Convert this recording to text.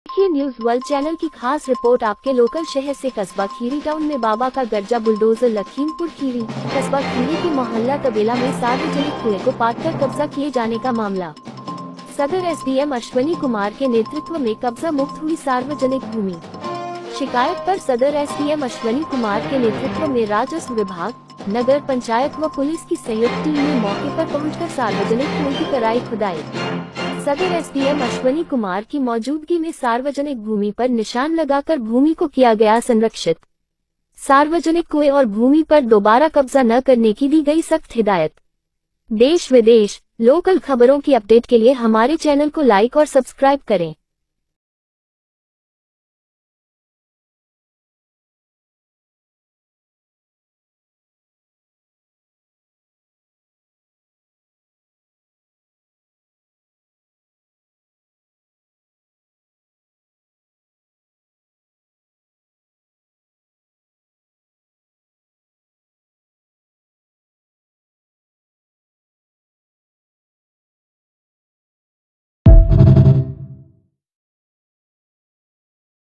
देखिए news world channel की खास रिपोर्ट आपके लोकल शहर से कस्बा खीरी टाउन में बाबा का गर्जा बुलडोजर। लखीमपुर खीरी कस्बा खीरी के मोहल्ला तबेला में सार्वजनिक कुएं को पाटकर कब्जा किए जाने का मामला। सदर एसडीएम अश्वनी कुमार के नेतृत्व में कब्जा मुक्त हुई सार्वजनिक भूमि। शिकायत पर सदर एसडीएम अश्वनी कुमार के नेतृत्व में राजस्व विभाग, नगर पंचायत व पुलिस की संयुक्त टीम ने मौके पर पहुंचकर सार्वजनिक कुएं की कराई खुदाई। सदर एसडीएम अश्वनी कुमार की मौजूदगी में सार्वजनिक भूमि पर निशान लगाकर भूमि को किया गया संरक्षित। सार्वजनिक कुएं और भूमि पर दोबारा कब्जा न करने की दी गई सख्त हिदायत। देश विदेश लोकल खबरों की अपडेट के लिए हमारे चैनल को लाइक और सब्सक्राइब करें।